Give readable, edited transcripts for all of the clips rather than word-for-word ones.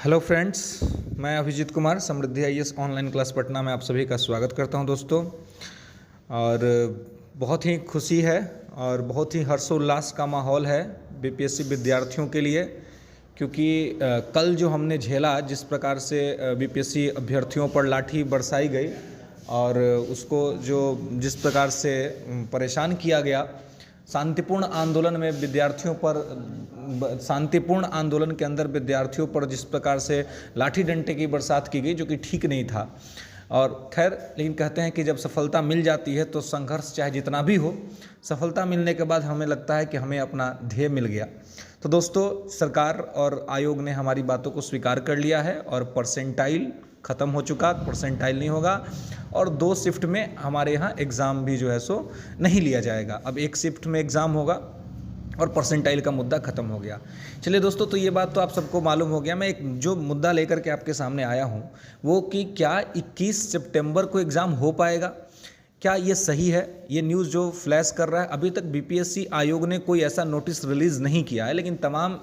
Hello friends, मैं अभिजीत कुमार समृद्धि IAS online class Patna में आप सभी का स्वागत करता हूं दोस्तों। और बहुत ही खुशी है और बहुत ही हर्षोल्लास का माहौल है बीपीएससी विद्यार्थियों के लिए, क्योंकि कल जो हमने झेला, जिस प्रकार से बीपीएससी अभ्यर्थियों पर लाठी बरसाई गई और उसको जो जिस प्रकार से परेशान किया गया, शांतिपूर्ण आंदोलन के अंदर विद्यार्थियों पर जिस प्रकार से लाठी डंडे की बरसात की गई, जो कि ठीक नहीं था। और खैर, लेकिन कहते हैं कि जब सफलता मिल जाती है तो संघर्ष चाहे जितना भी हो, सफलता मिलने के बाद हमें लगता है कि हमें अपना ध्येय मिल गया। तो दोस्तों, सरकार और आयोग ने हमारी बातों को स्वीकार कर लिया है और परसेंटाइल ख़त्म हो चुका, परसेंटाइल नहीं होगा और 2 शिफ्ट में हमारे यहाँ एग्ज़ाम भी जो है सो नहीं लिया जाएगा। अब 1 शिफ्ट में एग्ज़ाम होगा और परसेंटाइल का मुद्दा ख़त्म हो गया। चलिए दोस्तों, तो ये बात तो आप सबको मालूम हो गया। मैं एक जो मुद्दा लेकर के आपके सामने आया हूँ वो कि क्या 21 सितंबर को एग्ज़ाम हो पाएगा, क्या ये सही है? ये न्यूज़ जो फ्लैश कर रहा है, अभी तक बीपीएससी आयोग ने कोई ऐसा नोटिस रिलीज़ नहीं किया है, लेकिन तमाम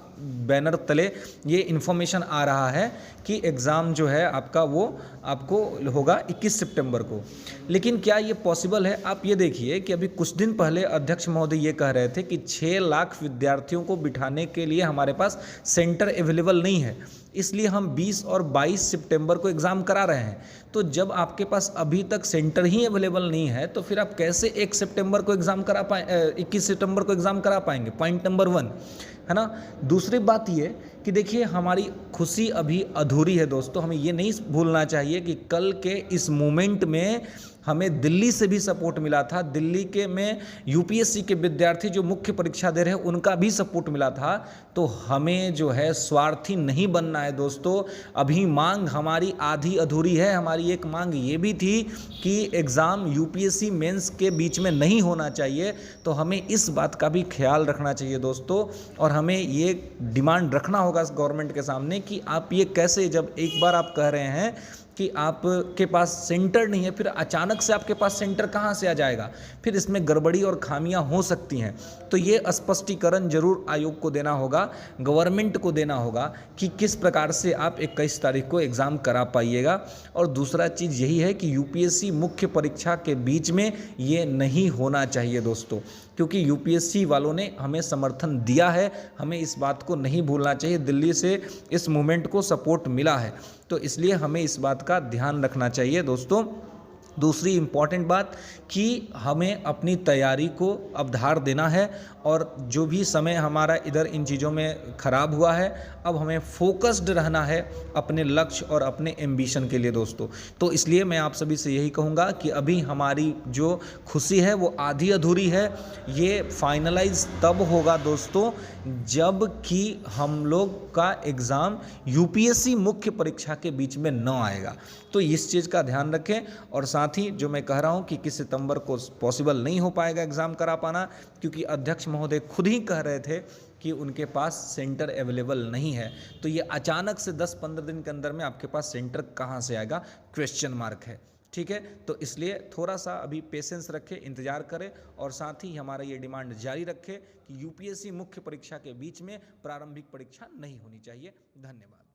बैनर तले ये इन्फॉर्मेशन आ रहा है कि एग्ज़ाम जो है आपका वो आपको होगा 21 सितंबर को। लेकिन क्या ये पॉसिबल है? आप ये देखिए कि अभी कुछ दिन पहले अध्यक्ष महोदय ये कह रहे थे कि 6 लाख विद्यार्थियों को बिठाने के लिए हमारे पास सेंटर अवेलेबल नहीं है, इसलिए हम 20 और 22 सितंबर को एग्ज़ाम करा रहे हैं। तो जब आपके पास अभी तक सेंटर ही अवेलेबल नहीं है तो फिर आप कैसे 1 सितंबर को एग्ज़ाम करा पाए 21 सितंबर को एग्ज़ाम करा पाएंगे? पॉइंट नंबर 1 है ना। दूसरी बात ये कि देखिए, हमारी खुशी अभी अधूरी है दोस्तों। हमें ये नहीं भूलना चाहिए कि कल के इस मोमेंट में हमें दिल्ली से भी सपोर्ट मिला था। दिल्ली के में यूपीएससी के विद्यार्थी जो मुख्य परीक्षा दे रहे हैं, उनका भी सपोर्ट मिला था। तो हमें जो है स्वार्थी नहीं बनना है दोस्तों। अभी मांग हमारी आधी अधूरी है। हमारी एक मांग ये भी थी कि एग्ज़ाम यूपीएससी मेंस के बीच में नहीं होना चाहिए। तो हमें इस बात का भी ख्याल रखना चाहिए दोस्तों, और हमें ये डिमांड रखना होगा गवर्नमेंट के सामने कि आप ये कैसे, जब एक बार आप कह रहे हैं कि आपके पास सेंटर नहीं है, फिर अचानक से आपके पास सेंटर कहाँ से आ जाएगा? फिर इसमें गड़बड़ी और खामियां हो सकती हैं। तो ये स्पष्टीकरण जरूर आयोग को देना होगा, गवर्नमेंट को देना होगा कि किस प्रकार से आप 21 तारीख को एग्ज़ाम करा पाइएगा। और दूसरा चीज़ यही है कि यूपीएससी मुख्य परीक्षा के बीच में ये नहीं होना चाहिए दोस्तों, क्योंकि यूपीएससी वालों ने हमें समर्थन दिया है। हमें इस बात को नहीं भूलना चाहिए। दिल्ली से इस मूवमेंट को सपोर्ट मिला है, तो इसलिए हमें इस बात का ध्यान रखना चाहिए दोस्तों। दूसरी इम्पॉर्टेंट बात कि हमें अपनी तैयारी को अवधार देना है, और जो भी समय हमारा इधर इन चीज़ों में ख़राब हुआ है, अब हमें फोकस्ड रहना है अपने लक्ष्य और अपने एम्बिशन के लिए दोस्तों। तो इसलिए मैं आप सभी से यही कहूँगा कि अभी हमारी जो खुशी है वो आधी अधूरी है। ये फाइनलाइज तब होगा दोस्तों जब कि हम लोग का एग्ज़ाम यूपीएससी मुख्य परीक्षा के बीच में न आएगा। तो इस चीज़ का ध्यान रखें। और साथ ही जो मैं कह रहा हूँ कि 21 सितंबर को पॉसिबल नहीं हो पाएगा एग्ज़ाम करा पाना, क्योंकि अध्यक्ष महोदय खुद ही कह रहे थे कि उनके पास सेंटर अवेलेबल नहीं है। तो ये अचानक से 10-15 दिन के अंदर में आपके पास सेंटर कहाँ से आएगा? क्वेश्चन मार्क है। ठीक है, तो इसलिए थोड़ा सा अभी पेशेंस रखें, इंतजार करें, और साथ ही हमारा ये डिमांड जारी रखें कि यूपीएससी मुख्य परीक्षा के बीच में प्रारंभिक परीक्षा नहीं होनी चाहिए। धन्यवाद।